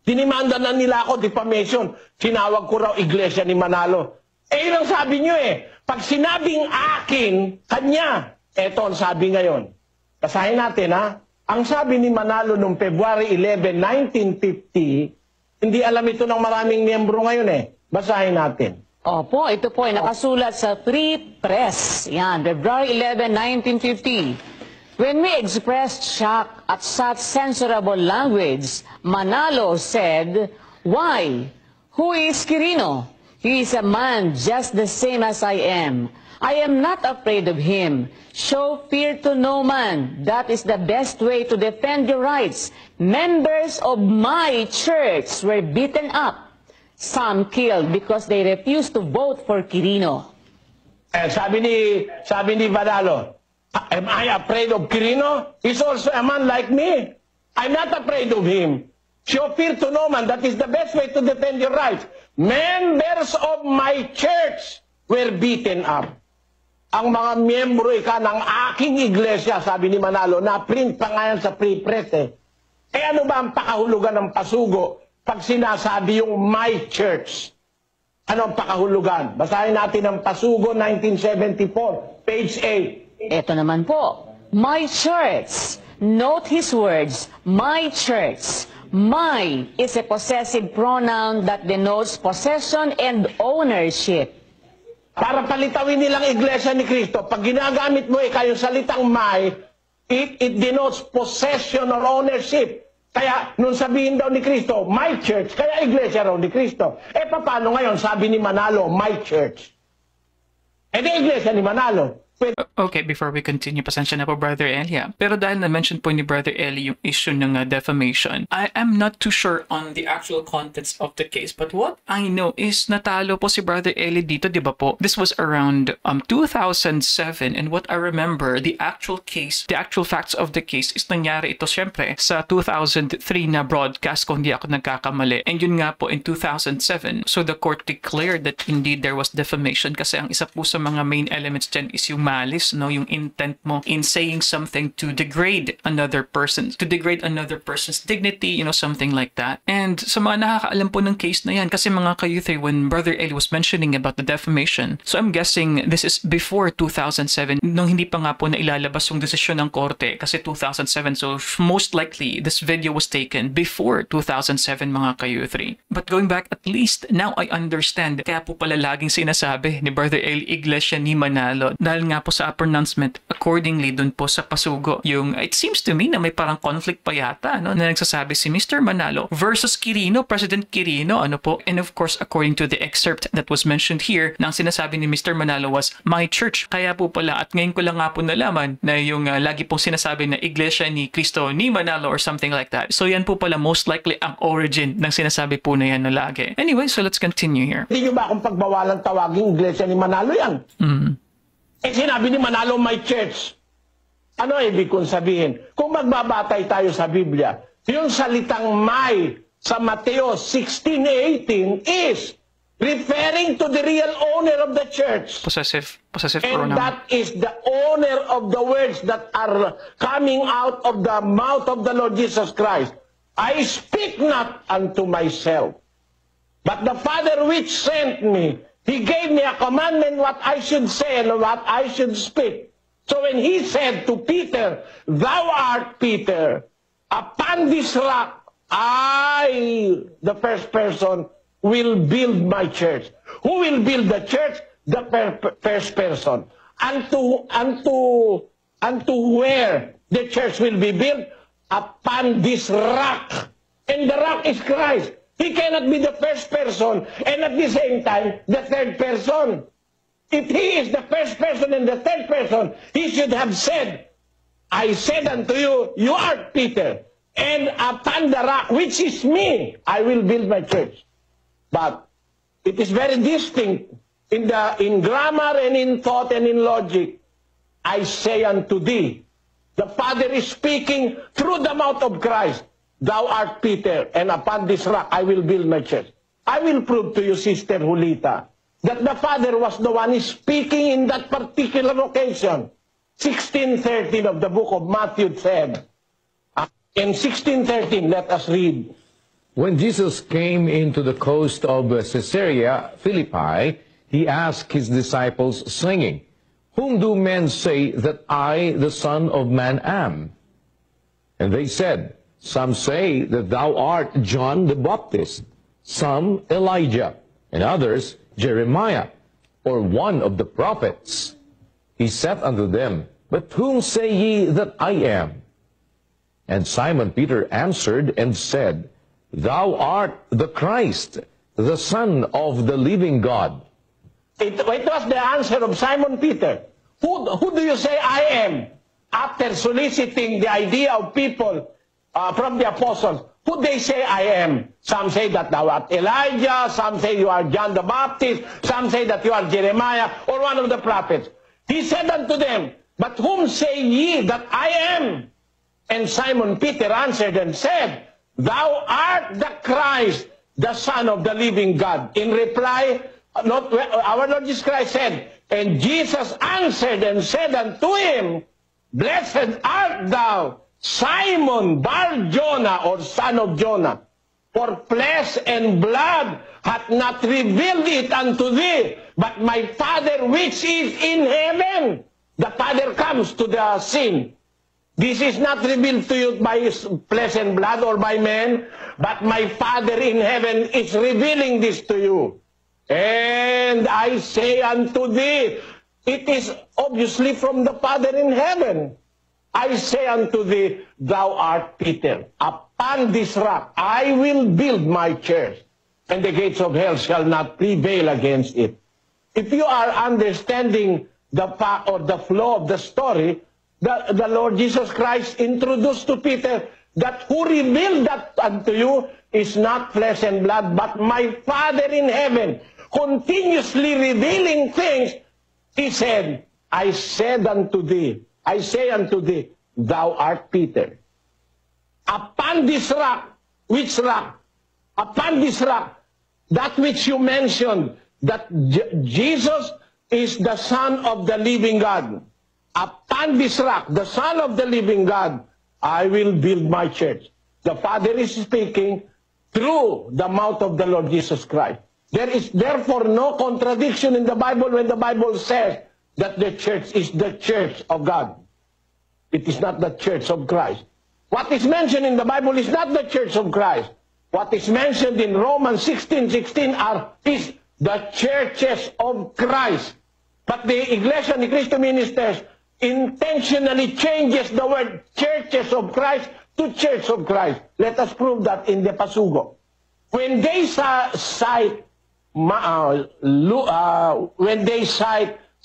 Dinimanda na nila ako, defamation. Sinawag ko raw iglesia ni Manalo. Yun ang sabi nyo eh. Pag sinabing akin, kanya. Eto ang sabi ngayon. Basahin natin ha. Ang sabi ni Manalo noong February 11, 1950, hindi alam ito ng maraming miyembro ngayon eh. Basahin natin. Opo, ito po ay nakasulat sa Free Press. Yan, February 11, 1950. When we expressed shock at such censorable language, Manalo said, "Why? Who is Quirino? He is a man just the same as I am. I am not afraid of him. Show fear to no man. That is the best way to defend your rights. Members of my church were beaten up. Some killed because they refused to vote for Quirino." Sabi ni Manalo, am I afraid of Quirino? He's also a man like me. I'm not afraid of him. Show fear to no man. That is the best way to defend your rights. Members of my church were beaten up. Ang mga miyembro ng aking iglesia, sabi ni Manalo, na-print pa nga yan sa Free Press eh. Ano ba ang pakahulugan ng pasugo pag sinasabi yung my church? Ano ang pakahulugan? Basahin natin ang Pasugo 1974, page 8. Ito naman po, my church. Note his words, my church. My is a possessive pronoun that denotes possession and ownership. Para palitawin nilang iglesia ni Kristo, pag ginagamit mo yung salitang my, it denotes possession or ownership. Kaya, nung sabihin daw ni Kristo, my church, kaya iglesia raw ni Kristo. Paano ngayon, sabi ni Manalo, my church? Di iglesia ni Manalo. Okay, before we continue, pasensya na po, Brother Elia. Pero dahil na-mention po ni Brother Eli yung issue ng defamation, I am not too sure on the actual contents of the case. But what I know is natalo po si Brother Eli dito, di ba po? This was around 2007, and what I remember, the actual case, the actual facts of the case is nangyari ito syempre sa 2003 na broadcast, kung di ako nagkakamali. And yun nga po in 2007. So the court declared that indeed there was defamation kasi ang isa po sa mga main elements dyan is yung malis, no, yung intent mo in saying something to degrade another person's dignity, something like that. And sa mga nakakaalam po ng case na yan, kasi mga ka-youth, when Brother Eli was mentioning about the defamation, so I'm guessing this is before 2007, nung hindi pa nga po na ilalabas yung desisyon ng korte, kasi 2007, so most likely this video was taken before 2007, mga ka-youth. But going back, at least now I understand, kaya po pala laging sinasabi ni Brother Eli, iglesia ni Manalo, dahil nga po sa pronouncement accordingly dun po sa pasugo. It seems to me na may parang conflict pa yata, no, na nagsasabi si Mr. Manalo versus Quirino, President Quirino, po. And of course, according to the excerpt that was mentioned here, na ang sinasabi ni Mr. Manalo was, my church. Kaya po pala, at ngayon ko lang nga po nalaman na yung lagi pong sinasabi na iglesia ni Cristo ni Manalo or something like that. So yan po pala most likely ang origin ng sinasabi po na yan na lagi. Anyway, so let's continue here. Hindi nyo ba akong pagbawalan tawaging iglesia ni Manalo yan? Sinabi ni Manalo, my church. Ano ibig kong sabihin? Kung magbabatay tayo sa Biblia, yung salitang my sa Mateo 16:18 is referring to the real owner of the church. Possessive And pronoun. that is the owner of the words that are coming out of the mouth of the Lord Jesus Christ. I speak not unto myself, but the Father which sent me, He gave me a commandment what I should say and what I should speak. So when he said to Peter, thou art Peter, upon this rock, I, the first person, will build my church. Who will build the church? The first person. Unto where the church will be built? Upon this rock. And the rock is Christ. He cannot be the first person and at the same time the third person. If he is the first person and the third person, he should have said, I said unto you, you are Peter, and upon the rock, which is me, I will build my church. But it is very distinct in grammar and in thought and in logic. I say unto thee, the Father is speaking through the mouth of Christ. Thou art Peter, and upon this rock I will build my church. I will prove to you, Sister Julita, that the Father was the one speaking in that particular occasion. 16:13 of the book of Matthew said, in 16:13, let us read. When Jesus came into the coast of Caesarea Philippi, he asked his disciples, saying, Whom do men say that I, the Son of Man, am? And they said, Some say that thou art John the Baptist, some Elijah, and others Jeremiah, or one of the prophets. He said unto them, But whom say ye that I am? And Simon Peter answered and said, Thou art the Christ, the Son of the living God. It was the answer of Simon Peter. Who do you say I am? After soliciting the idea of people from the apostles, who they say I am? Some say that thou art Elijah, some say you are John the Baptist, some say that you are Jeremiah, or one of the prophets. He said unto them, But whom say ye that I am? And Simon Peter answered and said, Thou art the Christ, the Son of the living God. In reply, our Lord Jesus Christ said, And Jesus answered and said unto him, Blessed art thou, Simon Bar-Jonah, or son of Jonah, for flesh and blood hath not revealed it unto thee, but my Father which is in heaven. The Father comes to the scene. This is not revealed to you by flesh and blood or by men, but my Father in heaven is revealing this to you. And I say unto thee, it is obviously from the Father in heaven. I say unto thee, thou art Peter. Upon this rock I will build my church, and the gates of hell shall not prevail against it. If you are understanding the fact or the flow of the story, the Lord Jesus Christ introduced to Peter that who revealed that unto you is not flesh and blood, but my Father in heaven, continuously revealing things. He said, I say unto thee, thou art Peter. Upon this rock, which rock? Upon this rock, that which you mentioned, that Jesus is the Son of the living God. Upon this rock, the Son of the living God, I will build my church. The Father is speaking through the mouth of the Lord Jesus Christ. There is therefore no contradiction in the Bible when the Bible says that the church is the church of God. It is not the church of Christ. What is mentioned in the Bible is not the church of Christ. What is mentioned in Romans 16:16 is the churches of Christ. But the Iglesia ni Cristo Ministers intentionally changes the word churches of Christ to church of Christ. Let us prove that in the Pasugo. When they cite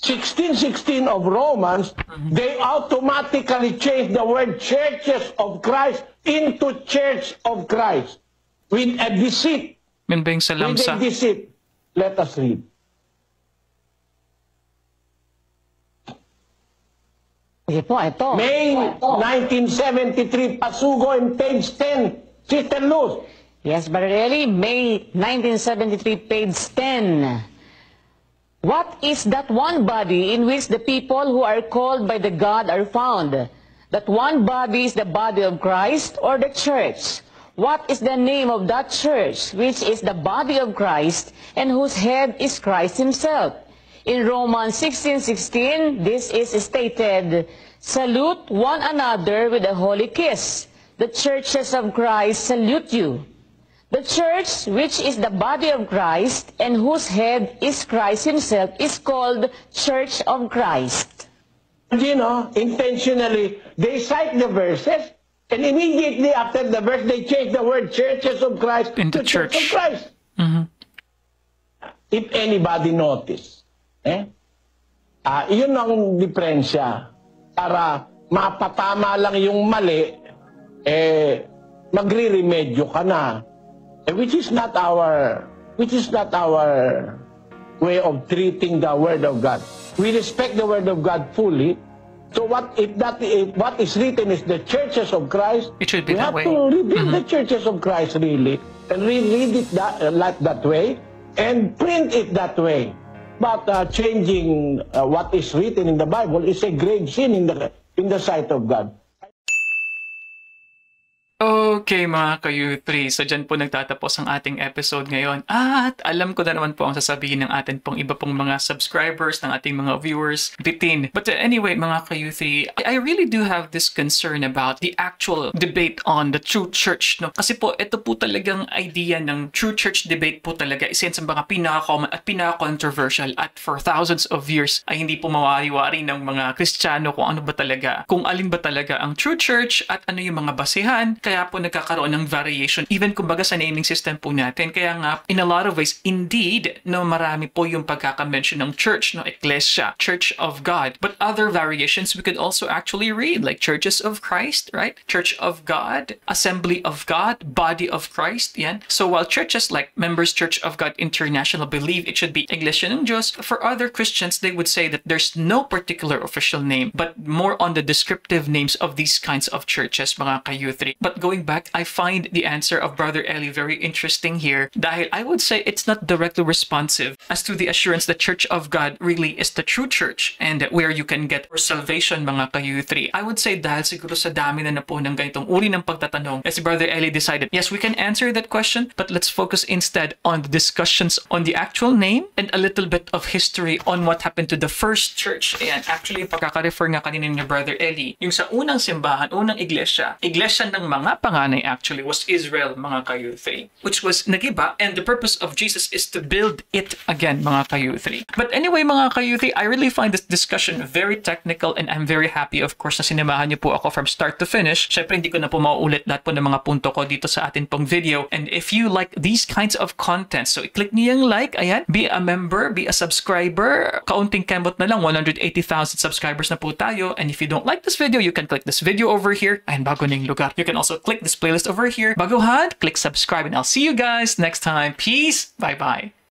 16:16 of Romans, they automatically change the word churches of Christ into church of Christ with a deceit. Yun ba yung sa With lamsa? a deceit. Let us read. Ito. May 1973, Pasugo in page 10. Sister Luz. Yes, Brother Eli, May 1973, page 10. What is that one body in which the people who are called by the God are found? That one body is the body of Christ or the church? what is the name of that church, which is the body of Christ, and whose head is Christ himself? In Romans 16:16, this is stated, salute one another with a holy kiss. The churches of Christ salute you. The church, which is the body of Christ, and whose head is Christ himself, is called Church of Christ. You know, intentionally, they cite the verses, and immediately after the verse, they change the word churches of Christ Into to Church of church. Christ. If anybody notice, yun ang diferensya. Para mapatama lang yung mali, magre-remedyo ka na. Which is not our way of treating the Word of God. We respect the Word of God fully. So what if what is written is the churches of Christ? It should be we that have way. to rebuild the churches of Christ really, and read it like that way, and print it that way. But changing what is written in the Bible is a grave sin in the sight of God. Okay mga ka-U3, so dyan po nagtatapos ang ating episode ngayon. At alam ko na naman po ang sasabihin ng atin pong iba pong mga subscribers, ng ating mga viewers, bitin. But anyway mga ka-U3, I really do have this concern about the actual debate on the true church. No? Kasi po ito po talagang idea ng true church debate po talaga isa sa mga pinaka-common at pinaka-controversial at for thousands of years ay hindi po mawari-wari ng mga Kristiyano kung ano ba talaga, kung alin ba talaga ang true church at ano yung mga basehan. Kaya po nagkakaroon ng variation even kumbaga sa naming system po natin. Kaya nga, in a lot of ways, indeed, no, marami po yung pagkaka-mention ng church, no, Ecclesia, Church of God. But other variations we could also actually read, like Churches of Christ, right? Church of God, Assembly of God, Body of Christ, yan. So while churches like Members Church of God International believe it should be Iglesia ng Diyos, for other Christians, they would say that there's no particular official name, but more on the descriptive names of these kinds of churches, mga ka-U3. But going back, I find the answer of Brother Eli very interesting here dahil I would say it's not directly responsive as to the assurance that Church of God really is the true church and where you can get for salvation, mga ka-U3. I would say dahil siguro sa dami na po ng ganitong uri ng pagtatanong, as Brother Eli decided, yes, we can answer that question, but let's focus instead on the discussions on the actual name and a little bit of history on what happened to the first church. Ayan, actually, pagkaka-refer nga kanina ni Brother Eli, yung sa unang simbahan, unang iglesia ng mga panganay actually was Israel, mga ka-U3, which was nagiba, and the purpose of Jesus is to build it again, mga ka-U3. But anyway, mga ka-U3, I really find this discussion very technical and I'm very happy, of course, na sinamahan niyo po ako from start to finish. Syempre, hindi ko na po mauulit lahat po ng mga punto ko dito sa atin pong video. And if you like these kinds of content, so i-click niyo yung like, ayan, be a member, be a subscriber. Kaunting kembot na lang, 180,000 subscribers na po tayo. And if you don't like this video, you can click this video over here. Ayan, bago na yung lugar. You can also click this playlist over here. Baguhan, click subscribe, and I'll see you guys next time. Peace. Bye-bye.